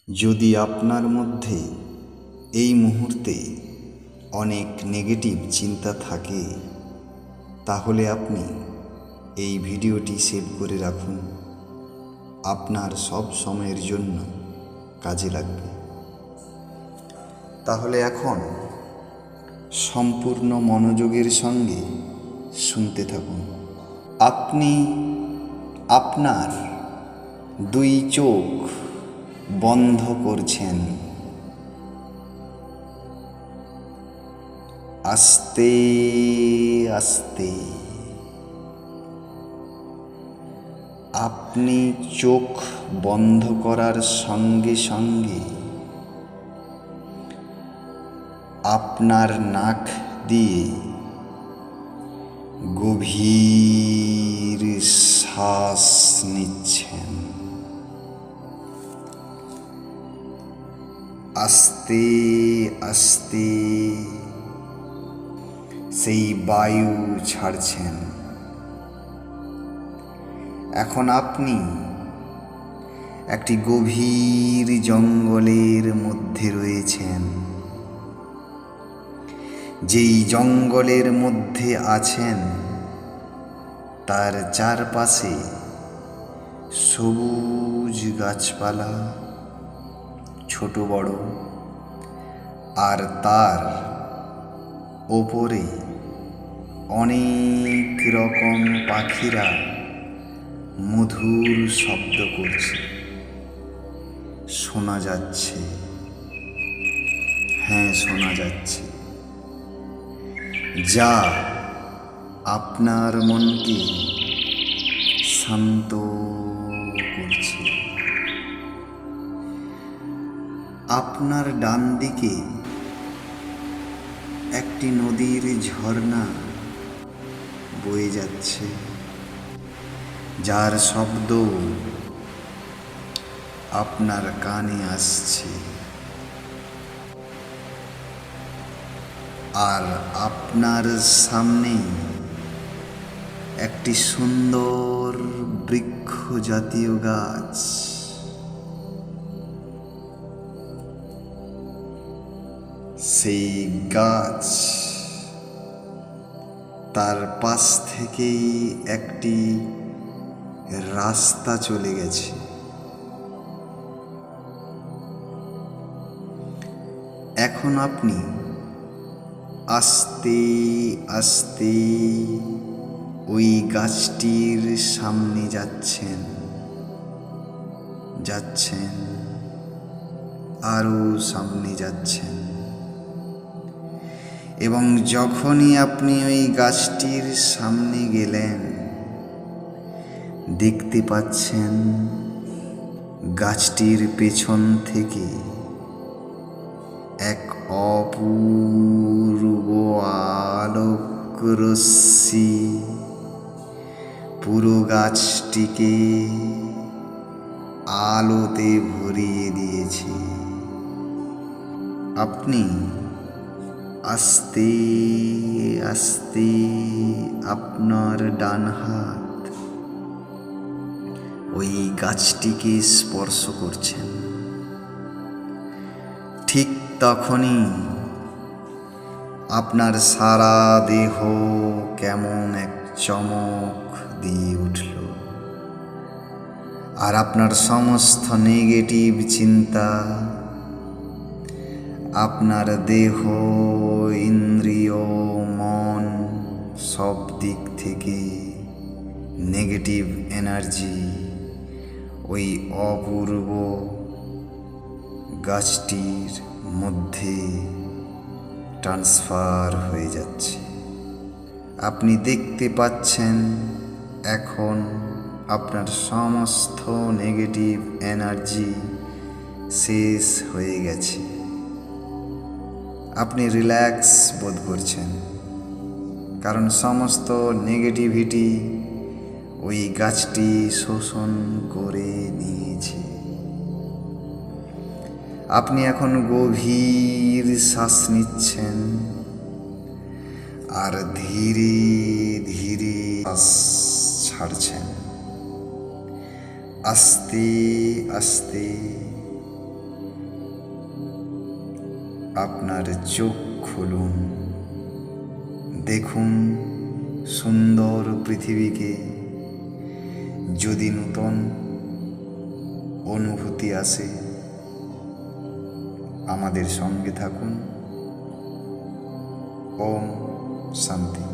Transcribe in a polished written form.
যদি আপনার মধ্যে এই মুহূর্তে অনেক নেগেটিভ চিন্তা থাকে, তাহলে আপনি এই ভিডিওটি সেভ করে রাখুন। আপনার সব সময়ের জন্য কাজে লাগবে। তাহলে এখন সম্পূর্ণ মনোযোগের সঙ্গে শুনতে থাকুন। আপনি আপনার দুই চোখ বন্ধ করছেন। আস্তে আস্তে আপনি চোখ বন্ধ করার সঙ্গে সঙ্গে আপনার নাক দিয়ে গভীর শ্বাস নিচ্ছেন। আস্তে আস্তে সেই বায়ু ছাড়ছেন। এখন আপনি একটি গভীর জঙ্গলের মধ্যে রয়েছেন। যেই জঙ্গলের মধ্যে আছেন তার চারপাশে সবুজ গাছপালা, ছোট বড়, আর তার ওপরে অনেক রকম পাখিরা মধুর শব্দ করছে, শোনা যাচ্ছে। হ্যাঁ, শোনা যাচ্ছে, যা আপনার মনকে শান্ত করছে। আপনার ডান দিকে একটি নদীর ঝর্ণা বয়ে যাচ্ছে, যার শব্দ আপনার কানে আসছে। আর আপনার সামনে একটি সুন্দর বৃক্ষ জাতীয় গাছ। সেই গাছ, তার পাশ থেকেই একটি রাস্তা চলে গেছে। এখন আপনি আস্তে আস্তে ওই গাছটির সামনে যাচ্ছেন, আরো সামনে যাচ্ছেন, এবং যখনই আপনি ওই গাছটির সামনে গেলেন, দেখতে পাচ্ছেন গাছটির পেছন থেকে এক অপূর্ব আলোক রশ্মি পুরো গাছটিকে আলোতে ভরিয়ে দিয়েছে। আপনি আস্তে আস্তে আপনার ডান হাত ওই গাছটিকে স্পর্শ করছেন। ঠিক তখনই আপনার সারা দেহ কেমন এক চমক দিয়ে উঠল, আর আপনার সমস্ত নেগেটিভ চিন্তা, আপনার দেহ, ইন্দ্রিয়, মন, সব দিক থেকে নেগেটিভ এনার্জি ওই অপূর্ব গাছটির মধ্যে ট্রান্সফার হয়ে যাচ্ছে। আপনি দেখতে পাচ্ছেন এখন আপনার সমস্ত নেগেটিভ এনার্জি শেষ হয়ে গেছে। আপনি রিল্যাক্স বোধ করছেন, কারণ সমস্ত নেগেটিভিটি ওই গাছটি শোষণ করে নিয়েছে। আপনি এখন গভীর শ্বাস নিচ্ছেন আর ধীরে ধীরে শ্বাস ছাড়ছেন। আস্তে আস্তে আপনার চোখ খুলুন, দেখুন সুন্দর পৃথিবীকে। যদি নূতন অনুভূতি আসে, আমাদের সঙ্গে থাকুন। ওম শান্তি।